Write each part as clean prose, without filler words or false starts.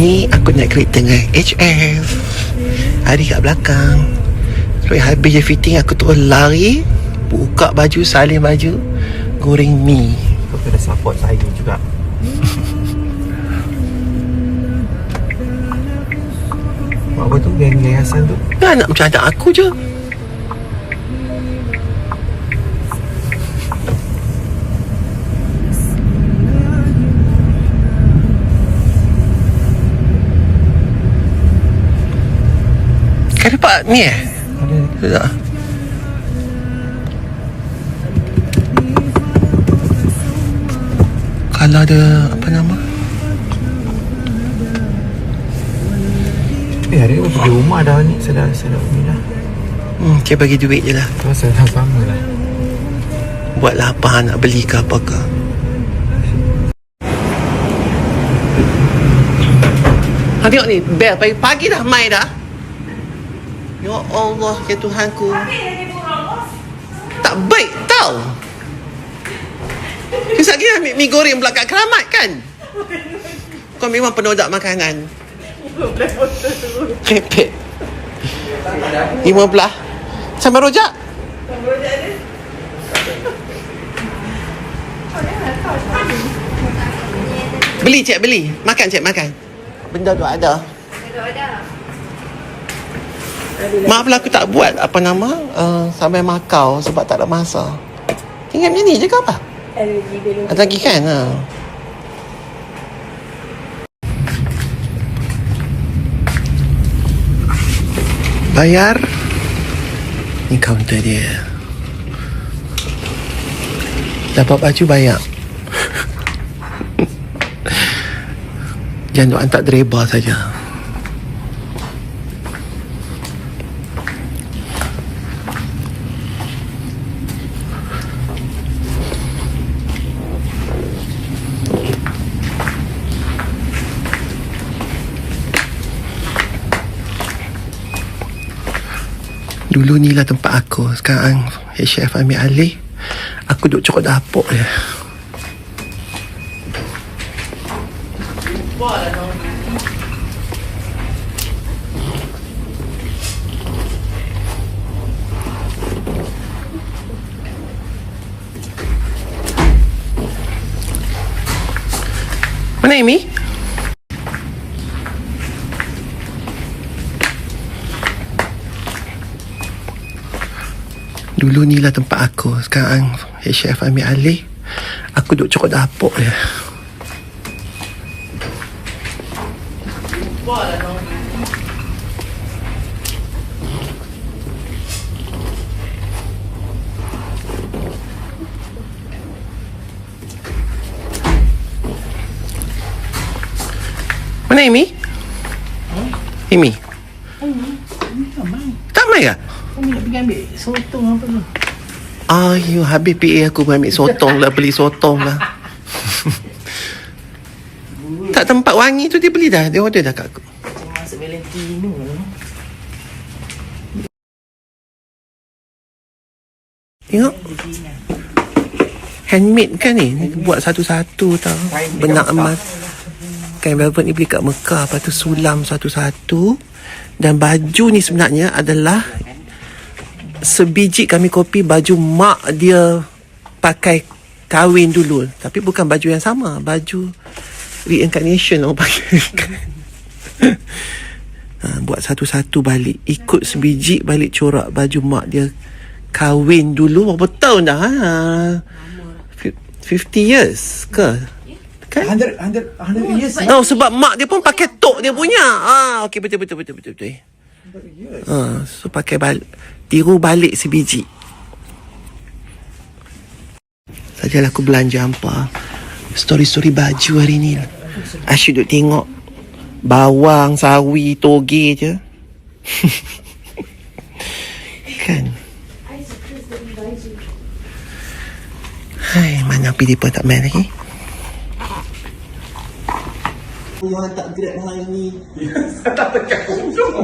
ni aku naik kereta dengan HF. Hari kat belakang. Sampai habis je fitting, aku terus lari, buka baju, salin baju, goreng mi. Kau kena support saya juga. Buat apa tu geng-geng Hassan tu? Nak macam anak aku je. Kau dapat ni Tak. Kalau ada apa nama? Hari ni pergi rumah dah ni. Sedap ni dah. Dia bagi duit je lah. Masa dah sama lah. Buatlah apa nak beli ke apa ke. Tengok ni, bel pagi dah main dah. Ya Allah, ya Tuhanku. Tak baik tau. Kisah lagi ambil mi goreng belakang keramat kan. Kau memang penodak makanan. Repet 15 sama rojak. Beli cik, beli. Makan cik, makan. Benda tu ada. Maaflah aku tak buat apa nama sampai Makau sebab tak ada masa. Tinggal macam ni je ke apa? Ada lagi kan? Bayar. Ni kaunter dia. Dapat baju bayar. Jangan duk hantar driver saja. Dulu ni lah tempat aku. Sekarang HF ambil alih. Aku duduk cokok dapur je. Mana Amy? Dulu ni lah tempat aku. Sekarang HF ambil alih. Aku duduk cokok dapur je. Mana Amy? Amy? Tak mai ke? Kami nak pergi ambil sotong apa tu? Ayo, habis PA aku ambil sotong lah, beli sotong lah. Tak, tempat wangi tu dia beli dah. Dia order dah kat aku. Macam masuk Valentino. Tengok. Handmade kan ni? Buat satu-satu tau. Benak emas. Kain velvet ni beli kat Mekah. Lepas tu sulam satu-satu. Dan baju ni sebenarnya adalah sebiji kami kopi baju mak dia pakai kahwin dulu. Tapi bukan baju yang sama. Baju reincarnation orang pakai. Buat satu-satu balik. Ikut sebiji balik corak baju mak dia kahwin dulu. Berapa tahun dah? 50 years ke? Kan? 100 years. No, sebab mak dia pun pakai tok dia punya. Okey, betul. So pakai balik, tiru balik sebiji. Sajalah aku belanja hampa. Story baju hari ni. Asyik duk tengok bawang, sawi, toge je. Kan? Hai, mana Pilipa tak main lagi? Orang tak grab hari ni. Tak tekan hujung.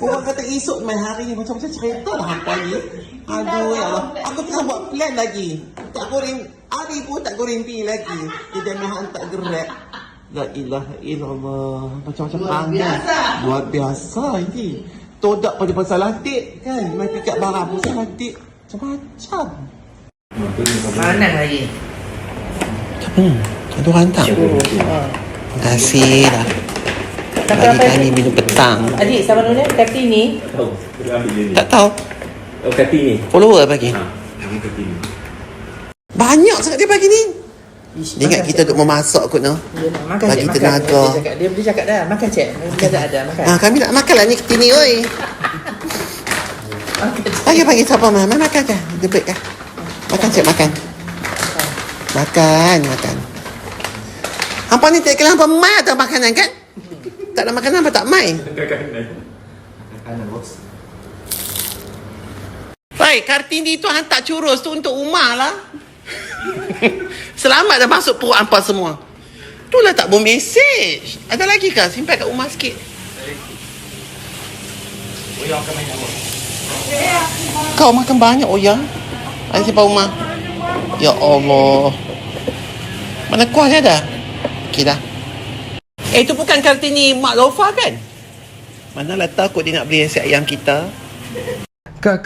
Orang kata esok main hari ni. Macam-macam cerita dah hampa ni. Aduh ya Allah. Aku tengah buat plan lagi. Tak goreng. Hari pun tak goreng pi lagi. Dia jangan hantar grab. La ilaha illallah. Macam-macam angin. Luar biasa ini. Todak pada pasal latik kan. Mai pikat barang pasal latik. Macam-macam. Mana lagi? Ada orang tak? Terima kasih lah. Bagi kami minum petang. Adik, sama dulu Kartini. Tak tahu. Oh, Kartini. Follower bagi. Nama Kartini. Banyak sangat dia bagi ni. Dia ingat kita duk memasak kot no. Makan Bagi cik, tenaga. makan. Dia cakap dah. Makan cik. Dia dah ada. Makan. Kami nak makan lah ni ketini oi. Bagi siapa mah? Mai makan kan? Debit kan? Makan cik makan. Makan. Hampa ni tak kira hampa mai atau makanan kan? Tak ada makanan apa tak mai? Makanan bos. Baik, Kartini tu hantar churros tu untuk Umar lah. Selamat dah masuk perut hampa semua. Itulah tak mau mesej. Ada lagi kah? Simpan kat Umar sikit. Kau makan banyak Oya. Ada simpan Umar. Ya Allah. Mana kuah dia dah? Okey dah. Itu bukan Kartini Mak Lofa kan? Manalah takut dia nak beli nasi ayam kita. Kak.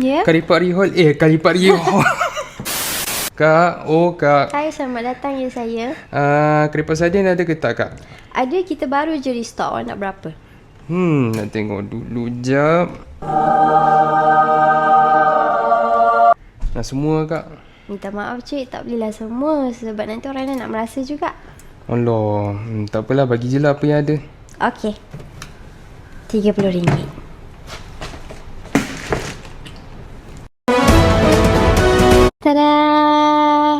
Ya? Kalipat Rihol. Kalipat Rihol. Kak. Hai, selamat datang ya saya. Kalipat sardin ada ke tak, Kak? Ada, kita baru je restock. Awak nak berapa? Nak tengok dulu jap. Nak semua, Kak. Minta maaf cik, tak belilah semua sebab nanti orang lain nak merasa juga. Allah, tak apalah, bagi je lah apa yang ada. Okey. RM30. Tada!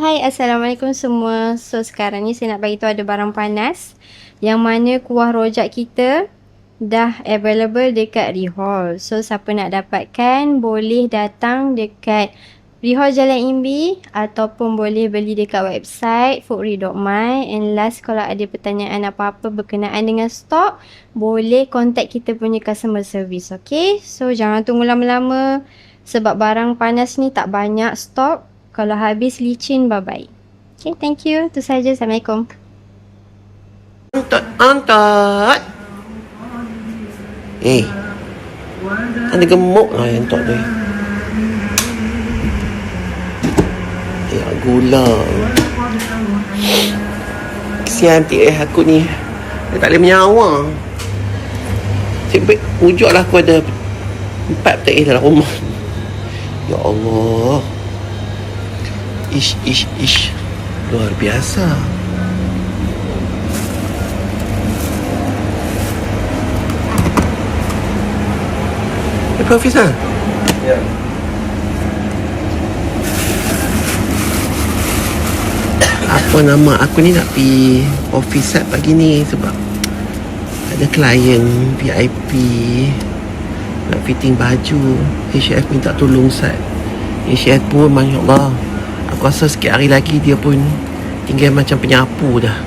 Hai, Assalamualaikum semua. So, sekarang ni saya nak bagi tahu ada barang panas yang mana kuah rojak kita dah available dekat Rihol. So, siapa nak dapatkan boleh datang dekat Rihol Jalan Imbi ataupun boleh beli dekat website foodry.my. And last, kalau ada pertanyaan apa-apa berkenaan dengan stok, boleh contact kita punya customer service. Okay? So, jangan tunggu lama-lama sebab barang panas ni tak banyak stok. Kalau habis licin, bye-bye. Okay, thank you. Itu saja. Assalamualaikum. Antat. Ada gemuk lah yang tok tu. Gula. Kesian aku ni. Dia tak boleh menyawa. Cik, wujudlah aku ada 4 petai dalam rumah. Ya Allah. Ish. Luar biasa. Profesor. Ya. Apa nama aku ni nak pergi office set pagi ni sebab ada klien VIP nak fitting baju. HF minta tolong set. HF pun Masya Allah, aku rasa sikit hari lagi dia pun tinggal macam penyapu dah.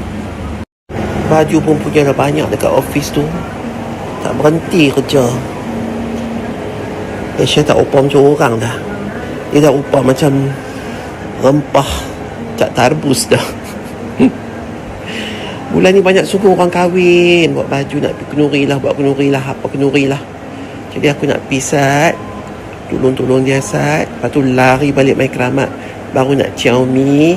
Baju pun punya dah banyak dekat office tu, tak berhenti kerja. HF tak upah macam orang dah. Dia dah upah macam rempah cak tarbus dah. Bulan ni banyak suruh orang kahwin buat baju, nak pergi kenuri lah, buat kenuri lah, apa kenuri lah. Jadi aku nak pisat, tolong dia sat, lepas tu lari balik main keramat, baru nak ciao mi.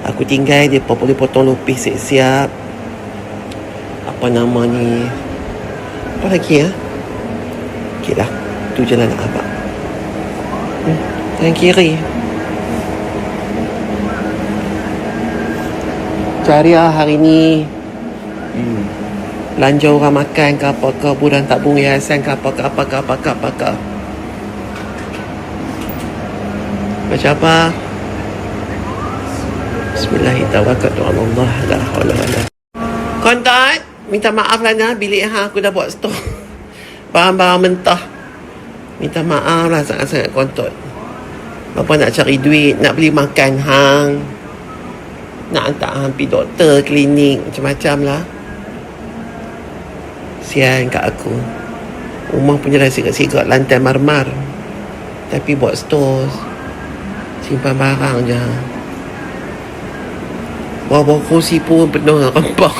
Aku tinggal dia boleh potong lupis siap-siap. Apa nama ni, apa lagi ya? Okey lah, tu je lah nak abang. Tangan kiri. Cari lah hari ni. Belanja orang makan ke apa ke, bulan tabung yayasan ke apa ke. Macam apa? Bismillahirrahmanirrahim. Allah la haula wala. Kontak, minta maaf lah nah, bilik aku dah buat stok barang-barang mentah. Minta maaf lah sangat-sangat kontak. Bapa nak cari duit, nak beli makan hang, nak hantar hang pergi doktor, klinik, macam-macam lah. Sian kat aku. Rumah punya dah sigat-sigat lantai marmar, tapi buat store, simpan barang je. Bawah kursi pun penuh dengan rempah.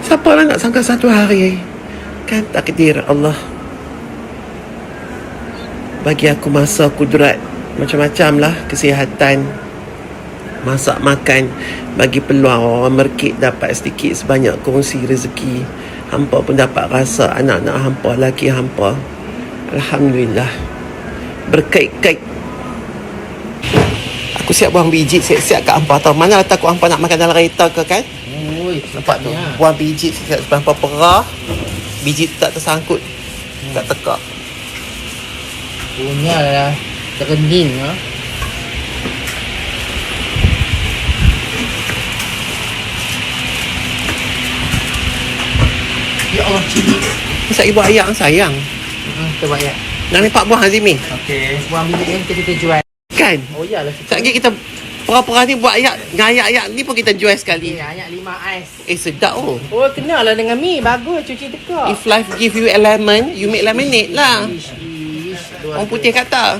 Siapa lah nak sangka satu hari kan takdir Allah bagi aku masa kudrat macam-macam lah, kesihatan, masak makan, bagi peluang orang merkit dapat sedikit sebanyak kongsi rezeki. Hampa pun dapat rasa anak-anak hampa, laki hampa, alhamdulillah, berkait-kait. Aku siap buang biji, siap-siap kat hampa tau. Mana takut hampa nak makan dalam kereta ke kan? Oi, Nampak tu, buang biji siap sebab hampa perah, biji tu tak tersangkut, tak tekak. Punya lah terkening ah. Ya Allah, cili. Masa ibu ayah sayang. Coba ya. Nak nampak buah Azimi? Okey. Buang biji yang kita jual. Kan? Oh iyalah. Sekejap kita perah-perah ni buat ayat. Dengan ayat-ayat ni pun kita jual sekali. Ayat 5 ais. Sedap oh. Oh, kenalah dengan mi. Bagus cuci tekak. If life give you a lemon, you make lemonade lah. Orang putih kata.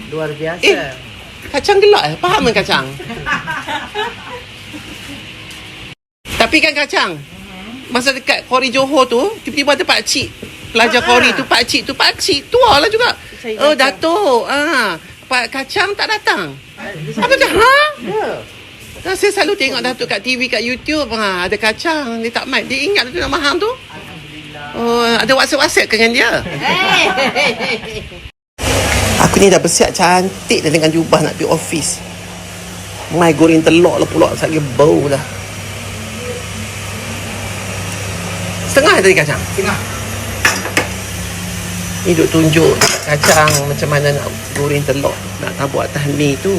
Luar biasa. Kacang gelap Faham kan kacang? Tapi kan kacang, masa dekat Kori Johor tu, tiba-tiba ada pakcik pelajar Kori tu, pakcik tua lah juga. Oh, Datuk. Pak Kacang tak datang. Apa tu? Ha? Saya selalu tengok Datuk kat TV, kat YouTube. Ada kacang. Dia tak main. Dia ingat tu nama hang tu. Oh, ada WhatsApp dengan dia. Aku ni dah bersiap cantik dah dengan jubah nak pergi office. Mai goreng telur lah pula. Saya bau lah. Setengah tadi kacang? Tengah. Ni duk tunjuk kacang macam mana nak goreng telur, nak tabur atas mi tu.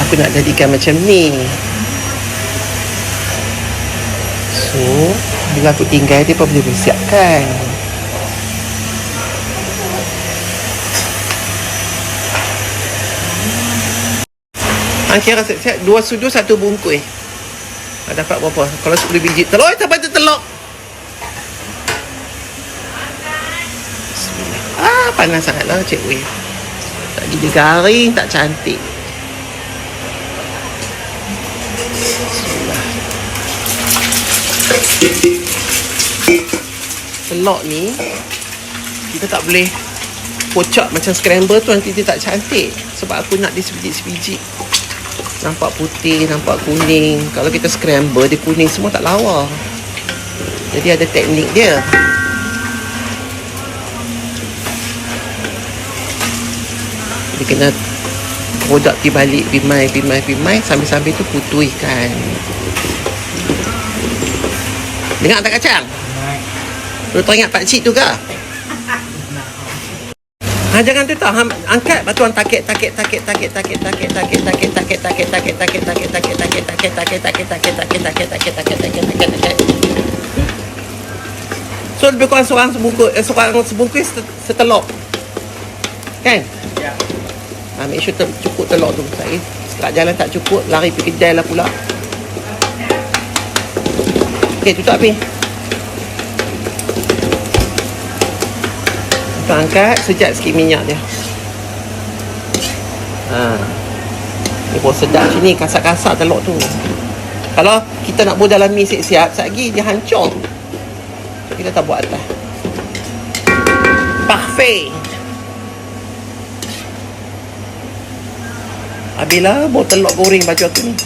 Aku nak jadikan macam ni. So, bila aku tinggal dia pun boleh bersiapkan. Kira siap-siap 2 sudu 1 bungkus. Dapat berapa? Kalau 10 biji telur, sampai tu telur. Bismillah. Panas sangatlah Cik Wei. Tak dia garing, tak cantik. Bismillah. Telur ni kita tak boleh kocak macam scramble tu, nanti dia tak cantik. Sebab aku nak dia sebiji-sebiji. Nampak putih, nampak kuning. Kalau kita scramble, dia kuning semua tak lawa. Jadi ada teknik dia. Dia kena produk pergi balik, pimai. Sambil-sambil tu putuhkan. Dengar tak kacang? Lu teringat pakcik tu ke? Jangan tu tau, angkat batu takik. So lebih kurang seorang sebungkus setelur. Kan? Ya. Make sure cukup telur tu. Saya setelah jalan tak cukup, lari pergi kedai lah pula. Okey, tutup api. Kita angkat, sejak sikit minyak dia. Dia pun sedap macam ni, kasar-kasar telur tu. Kalau kita nak buat dalam mi siap-siap, lagi dia hancur. So kita tak buat atas. Parfait. Habislah buat telur goreng baju aku ni.